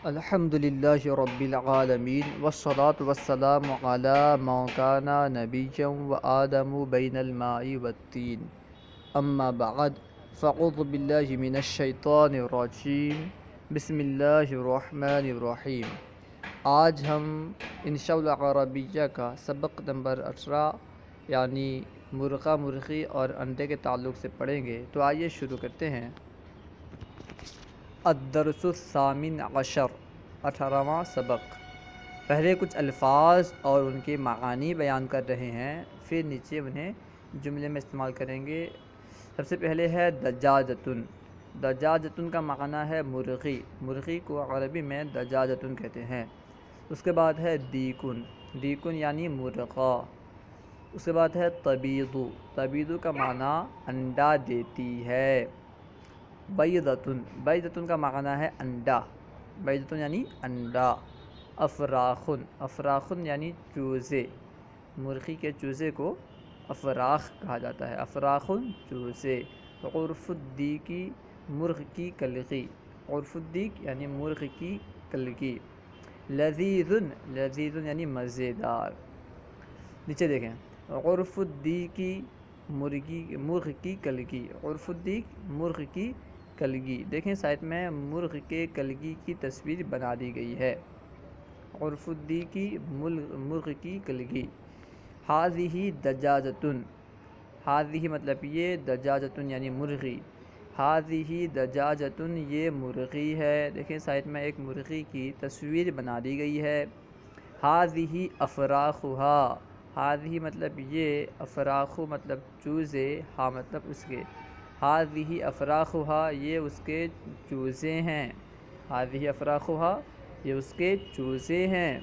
الحمد للہ رب العالمین والصلاة والسلام علی من کان نبیا وآدم بین الماء والطین اما بعد فاعوذ باللہ من الشیطان الرجیم بسم اللہ الرحمن الرحیم۔ آج ہم انشاء العربیہ کا سبق نمبر 18 یعنی مرغہ مرغی اور انڈے کے تعلق سے پڑھیں گے، تو آئیے شروع کرتے ہیں۔ الدرس الثامن عشر، 18واں سبق۔ پہلے کچھ الفاظ اور ان کے معانی بیان کر رہے ہیں، پھر نیچے انہیں جملے میں استعمال کریں گے۔ سب سے پہلے ہے دجاجتن۔ دجاجتن کا معنی ہے مرغی، مرغی کو عربی میں دجاجتن کہتے ہیں۔ اس کے بعد ہے دیکن، دیکن یعنی مرغا۔ اس کے بعد ہے تبیض، تبیض کا معنی انڈا دیتی ہے۔ بیضتن، بیضتن کا معنی ہے انڈا، بیضتن یعنی انڈا۔ افراخن، افراخن یعنی چوزے، مرغی کے چوزے کو افراخ کہا جاتا ہے، افراخن چوزے۔ عرف الدیکی، مرغ کی کلگی، عرف الدیک یعنی مرغ کی کلگی۔ لذیذن، لذیذن یعنی مزیدار۔ نیچے دیکھیں، عرف الدیکی مرغ کی کلگی، عرف الدیک مرغ کی کلگی۔ دیکھیں سائٹ میں مرغ کے کلگی کی تصویر بنا دی گئی ہے۔ عرف الدیکی مرغ کی کلگی۔ ہاذہ دجاجتن، ہاذہ مطلب یہ، دجاجتن یعنی مرغی۔ ہاذہ دجاجتن، یہ مرغی ہے۔ دیکھیں سائٹ میں ایک مرغی کی تصویر بنا دی گئی ہے۔ ہاذہ افراخھا، ہاذہ مطلب یہ، افراخ مطلب چوزے، ہاں مطلب اس کے، ہاذہ افراخھا یہ اس کے چوزے ہیں، ہاذہ افراخھا یہ اس کے چوزے ہیں۔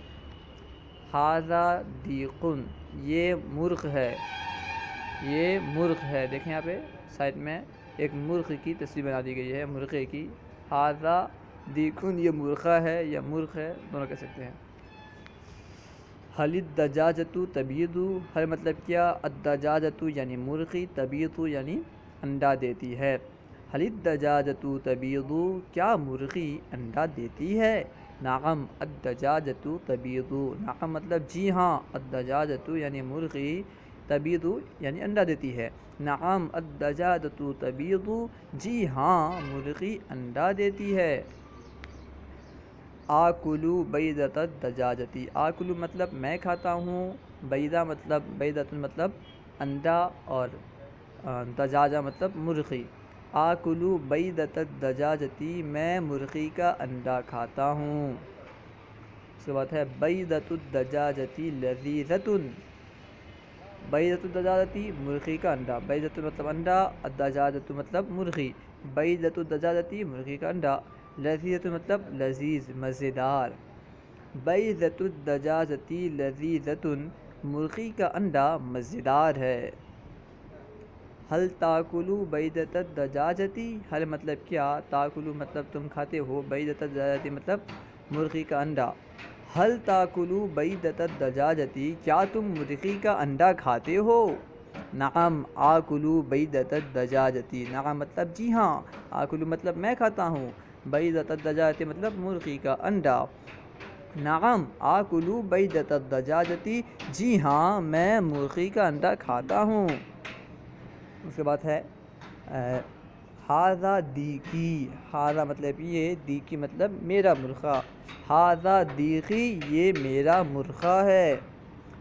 ھذا دیقن، یہ مرغ ہے، یہ مرغ ہے۔ دیکھیں یہاں پہ سائڈ میں ایک مرغ کی تصویر بنا دی گئی ہے، مرغے کی۔ ھذا دیقن، یہ مرغہ ہے یا مرغ ہے، دونوں کہہ سکتے ہیں۔ حل الدجاجۃ تبیض، حل مطلب کیا، الدجاجۃ یعنی مرغی، تبیض یعنی انڈا دیتی ہے۔ حل الدجاجۃ تبیض، کیا مرغی انڈا دیتی ہے؟ نعم الدجاجۃ تبیض، نعم مطلب جی ہاں، الدجاجۃ یعنی مرغی، تبیض یعنی انڈا دیتی ہے۔ نعم الدجاجۃ تبیض، جی ہاں مرغی انڈا دیتی ہے۔ آکل بیضۃ الدجاجۃ، آکل مطلب میں کھاتا ہوں، بیضہ مطلب، بیضۃ مطلب انڈا، اور دجاجہ مطلب مرغی۔ آکل بیضۃ الدجاجۃ، میں مرغی کا انڈا کھاتا ہوں۔ اس کے بعد ہے بیضۃ الدجاجۃ لذیذۃ، بیضۃ الدجاجۃ مرغی کا انڈا، بیضۃ مطلب انڈا، الدجاجۃ مطلب مرغی، بیضۃ الدجاجۃ مرغی کا انڈا، لذیذۃ مطلب لذیذ مزیدار۔ بیضۃ الدجاجۃ لذیذۃ، مرغی کا انڈا مزیدار ہے۔ حل تاکل بیضۃ الدجاجۃ، حل مطلب کیا، تاکل مطلب تم کھاتے ہو، بیضۃ الدجاجۃ مطلب مرغی کا انڈا۔ حل تاکل بیضۃ الدجاجۃ، کیا تم مرغی کا انڈا کھاتے ہو؟ نعم آکل بیضۃ الدجاجۃ، نعم مطلب جی ہاں، آکل مطلب میں کھاتا ہوں، بیضۃ الدجاجۃ مطلب مرغی کا انڈا۔ نعم آکل بیضۃ الدجاجۃ، جی ہاں میں مرغی کا انڈا کھاتا ہوں۔ اس کے بعد ہے ھذا دیقی، ھذا مطلب یہ، دیقی مطلب میرا مرغا، ھذا دیقی یہ میرا مرغا ہے۔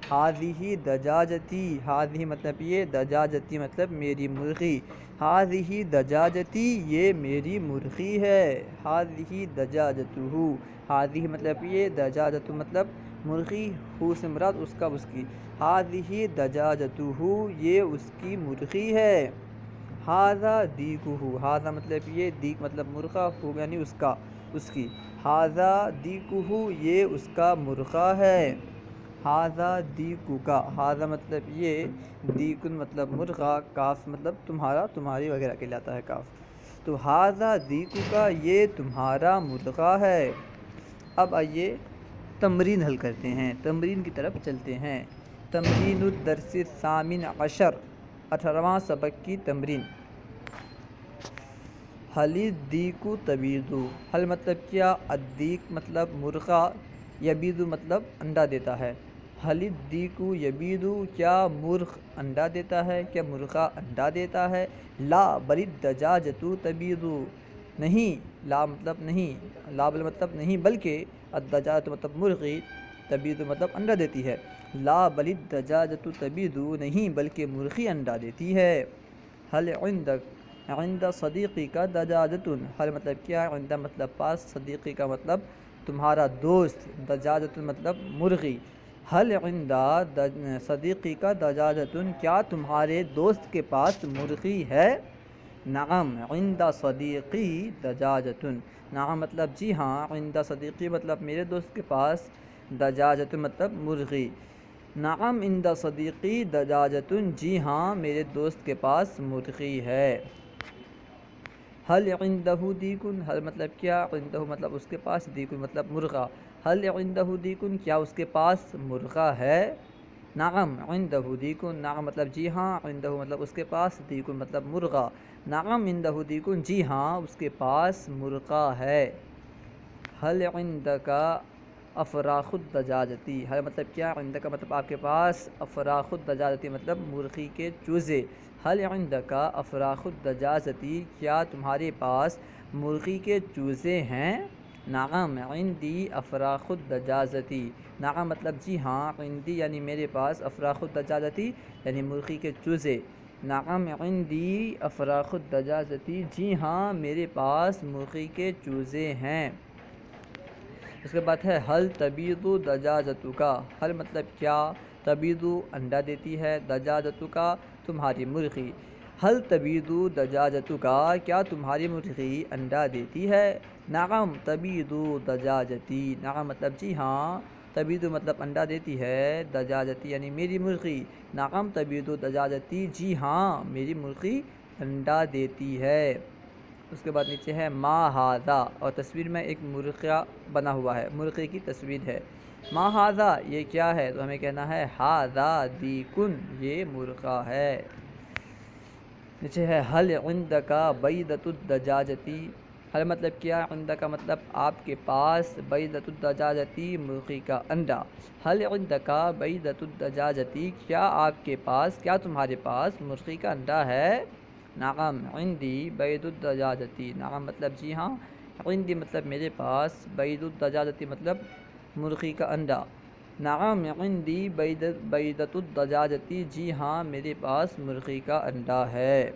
ھذہ دجاجتی، ھذہ مطلب یہ، دجاجتی مطلب میری مرغی، ھذہ دجاجتی یہ میری مرغی ہے۔ ھذہ دجاجتہ، ھذہ مطلب یہ، دجاجتہ مطلب مرغی، ہو سے مراد اس کا اس کی، ھذہ دجاجتہ یہ اس کی مرغی ہے۔ ھذا دیقہ، ھذا مطلب یہ، دیق مطلب مرغا، ہو یعنی اس کا اس کی، ھذا دیقہ یہ اس کا مرغا ہے۔ ھذا دیقک، ھذا مطلب یہ، دیقن مطلب مرغا، کاف مطلب تمہارا، تمہاری وغیرہ کہلاتا ہے کاف، تو ھذا دیقک یہ تمہارا مرغا ہے۔ اب آئیے تمرین حل کرتے ہیں، تمرین کی طرف چلتے ہیں۔ تمرین الدرس الثامن عشر، 18واں سبق کی تمرین۔ حل الدیکو تبیدو، حل مطلب کیا، الدیک مطلب مرغا، یبیدو مطلب انڈا دیتا ہے۔ حل الدیکو یبیدو، کیا مرغ انڈا دیتا ہے، کیا مرغا انڈا دیتا ہے۔ لا بل الدجاجۃ تبیدو، نہیں، لا مطلب نہیں، لا بل مطلب نہیں بلکہ، الدجاجۃ مطلب مرغی، تبیدو مطلب انڈا دیتی ہے۔ لا بل الدجاجۃ تبیدو، نہیں بلکہ مرغی انڈا دیتی ہے۔ حل عند صدیقی کا دجاجۃ، حل مطلب کیا، عند مطلب پاس، صدیقی کا مطلب تمہارا دوست، دجاجۃ مطلب مرغی۔ حل عند صدیقی کا دجاجۃ، کیا تمہارے دوست کے پاس مرغی ہے۔ نعم عند صدیقی دجاجۃ، نعم مطلب جی ہاں، عند صدیقی مطلب میرے دوست کے پاس، دجاجۃ مطلب مرغی۔ نعم عند صدیقی دجاجۃ، جی ہاں میرے دوست کے پاس مرغی ہے۔ حل عندہ دیک، حل مطلب کیا، عندہ مطلب اس کے پاس، دیک مطلب مرغا۔ حل عندہ دیک، کیا اس کے پاس مرغا ہے۔ نعم عندہ دیک، نعم مطلب جی ہاں، عندہ مطلب اس کے پاس، دیک مطلب مرغا۔ نعم عندہ دیک، جی ہاں اس کے پاس مرغا ہے۔ حل عندک افراخ الدجاجۃ، حل مطلب کیا، عندک مطلب آپ کے پاس، افراخ الدجاجۃ مطلب مرغی کے چوزے۔ حل عندک افراخ الدجاجۃ، کیا تمہارے پاس مرغی کے چوزے ہیں۔ نعم عندی افراخ الدجاجۃ، نعم مطلب جی ہاں، عندی یعنی میرے پاس، افراخ الدجاجۃ یعنی مرغی کے چوزے۔ نعم عندی افراخ الدجاجۃ، جی ہاں میرے پاس مرغی کے چوزے ہیں۔ اس کے بعد ہے حل تبیض دجاجتک، حل مطلب کیا، تبیض انڈا دیتی ہے، دجاجتک تمہاری مرغی۔ حل تبیض دجاجتک، کیا تمہاری مرغی انڈا دیتی ہے۔ نعم تبیض دجاجتی، نعم مطلب جی ہاں، تبیض مطلب انڈا دیتی ہے، دجاجتی یعنی میری مرغی۔ نعم تبیض دجاجتی، جی ہاں میری مرغی انڈا دیتی ہے۔ اس کے بعد نیچے ہے ما ھذا، اور تصویر میں ایک مرغہ بنا ہوا ہے، مرغے کی تصویر ہے۔ ما ھذا یہ کیا ہے، تو ہمیں کہنا ہے ھذا دیک، یہ مرغہ ہے۔ نیچے ہے حل عندک بیضۃ الدجاجۃ، حل مطلب کیا، عندک مطلب آپ کے پاس، بیضۃ الدجاجۃ مرغی کا انڈا۔ حل عندک بیضۃ الدجاجۃ، کیا آپ کے پاس، کیا تمہارے پاس مرغی کا انڈا ہے۔ نعم عندی بیض الدجاجۃ، نعم مطلب جی ہاں، عندی مطلب میرے پاس، بیض الدجاجۃ مطلب مرغی کا انڈا۔ نعم عندی بیضۃ الدجاجۃ، جی ہاں میرے پاس مرغی کا انڈا ہے۔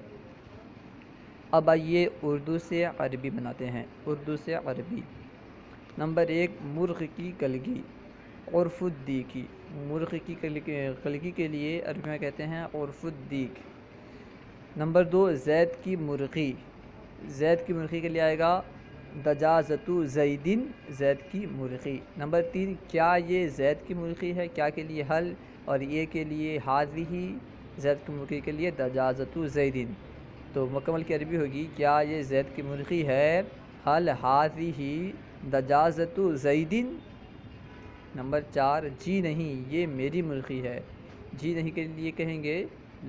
اب آئیے اردو سے عربی بناتے ہیں، اردو سے عربی۔ نمبر 1 مرغ کی کلگی، عرف الدیک، مرغ کی کلگی کے لیے عربی میں کہتے ہیں عرف الدیک۔ نمبر 2 زید کی مرغی، زید کی مرغی کے لیے آئے گا دجاجۃ زید، زید کی مرغی۔ نمبر 3 کیا یہ زید کی مرغی ہے، کیا کے لیے حل، اور یہ کے لیے ھذہ، زید کی مرغی کے لیے دجاجۃ زید۔ تو مکمل کی عربی ہوگی کیا یہ زید کی مرغی ہے، حل ھذہ دجاجۃ زید۔ نمبر 4 جی نہیں یہ میری مرغی ہے، جی نہیں کے لیے کہیں گے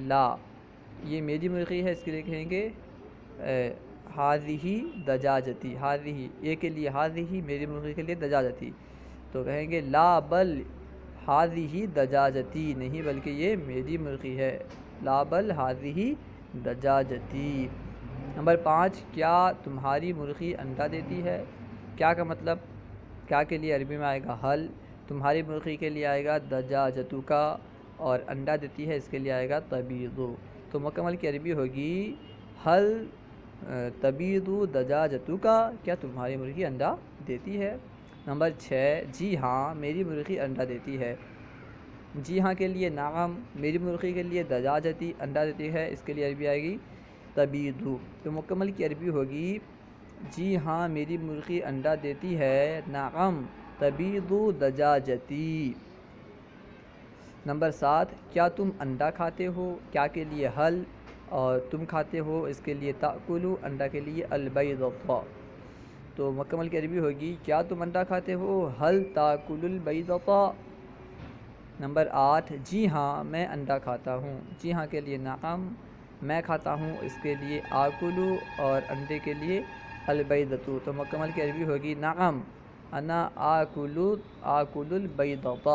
لا، یہ میری مرغی ہے اس کے لیے کہیں گے ھذہ دجاجتی، ھذہ یہ کے لیے ھذہ میری مرغی کے لیے دجاجتی، تو کہیں گے لا بل ھذہ دجاجتی، نہیں بلکہ یہ میری مرغی ہے، لا بل ھذہ دجاجتی۔ نمبر 5 کیا تمہاری مرغی انڈا دیتی ہے، کیا کا مطلب، کیا کے لیے عربی میں آئے گا حل، تمہاری مرغی کے لیے آئے گا دجاجتک، اور انڈا دیتی ہے اس کے لیے آئے گا تبیض۔ تو مکمل کی عربی ہوگی حل تبیض دجاجتک، کیا تمہاری مرغی انڈا دیتی ہے۔ نمبر 6 جی ہاں میری مرغی انڈا دیتی ہے، جی ہاں کے لیے نعم، میری مرغی کے لیے دجاجتی انڈا دیتی ہے، اس کے لیے عربی آئے گی تبیض۔ تو مکمل کی عربی ہوگی جی ہاں میری مرغی انڈا دیتی ہے، نعم تبیض دجاجتی۔ نمبر 7 کیا تم انڈا کھاتے ہو، کیا کے لیے حل، اور تم کھاتے ہو اس کے لیے تأکل، انڈا کے لیے البیضۃ۔ تو مکمل کی عربی ہوگی کیا تم انڈا کھاتے ہو، حل تأکل البیضۃ۔ نمبر 8 جی ہاں میں انڈا کھاتا ہوں، جی ہاں کے لیے نعم، میں کھاتا ہوں، اس کے لیے آکلو، اور انڈے کے لیے البیضۃ۔ تو مکمل کی عربی ہوگی نعم انا آکل البیضۃ۔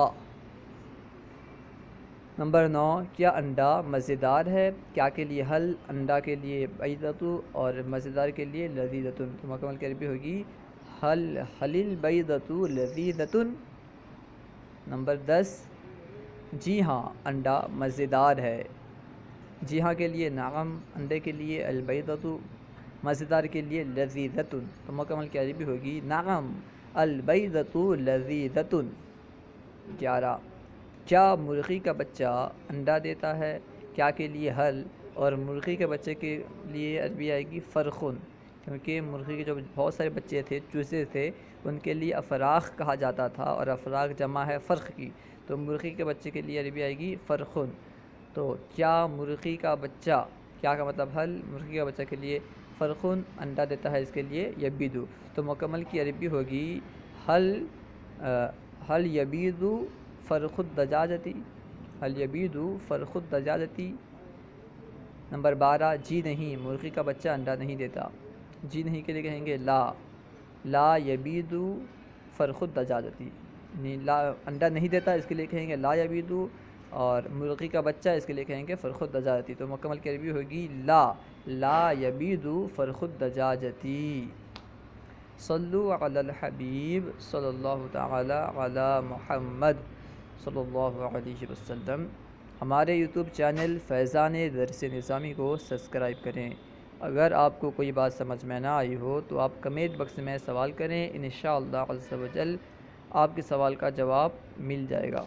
نمبر 9، کیا انڈا مزیدار ہے؟ کیا کے لیے حل، انڈا کے لیے بیضۃ، اور مزیدار کے لیے لذیذۃ۔ تو مکمل کی عربی ہوگی حل البیضۃ لذیذۃ۔ نمبر 10، جی ہاں انڈا مزیدار ہے۔ جی ہاں کے لیے نعم، انڈے کے لیے البیضۃ، مزیدار کے لیے لذیذۃ۔ تو مکمل کی عربی ہوگی نعم البیضۃ لذیذۃ۔ 11، کیا مرغی کا بچہ انڈا دیتا ہے؟ کیا کے لیے حل، اور مرغی کے بچے کے لیے عربی آئے گی فرخن، کیونکہ مرغی کے جو بہت سارے بچے تھے، چوزے تھے، ان کے لیے افراخ کہا جاتا تھا، اور افراخ جمع ہے فرخ کی، تو مرغی کے بچے کے لیے عربی آئے گی فرخن۔ تو کیا مرغی کا بچہ، کیا کا مطلب حل، مرغی کا بچہ کے لیے فرخن، انڈا دیتا ہے اس کے لیے یبیدو۔ تو مکمل کی عربی ہوگی حل یبیدو فرخ الدجاجتی، حل یبیدو فرخ الدجاجتی۔ نمبر 12، جی نہیں مرغی کا بچہ انڈا نہیں دیتا۔ جی نہیں کے لیے کہیں گے لا یبیدو فرخ الدجاجتی، یعنی لا انڈا نہیں دیتا، اس کے لیے کہیں گے لا یبیدو، اور مرغی کا بچہ اس کے لیے کہیں گے فرخ الدجاجتی۔ تو مکمل کی عربی ہوگی لا یبیدو فرخ الدجاجتی۔ صلو علی الحبیب صلی اللہ تعالی علی محمد صلی اللہ علیہ وسلم۔ ہمارے یوٹیوب چینل فیضان درس نظامی کو سبسکرائب کریں۔ اگر آپ کو کوئی بات سمجھ میں نہ آئی ہو تو آپ کمنٹ باکس میں سوال کریں، انشاءاللہ عز و جل آپ کے سوال کا جواب مل جائے گا۔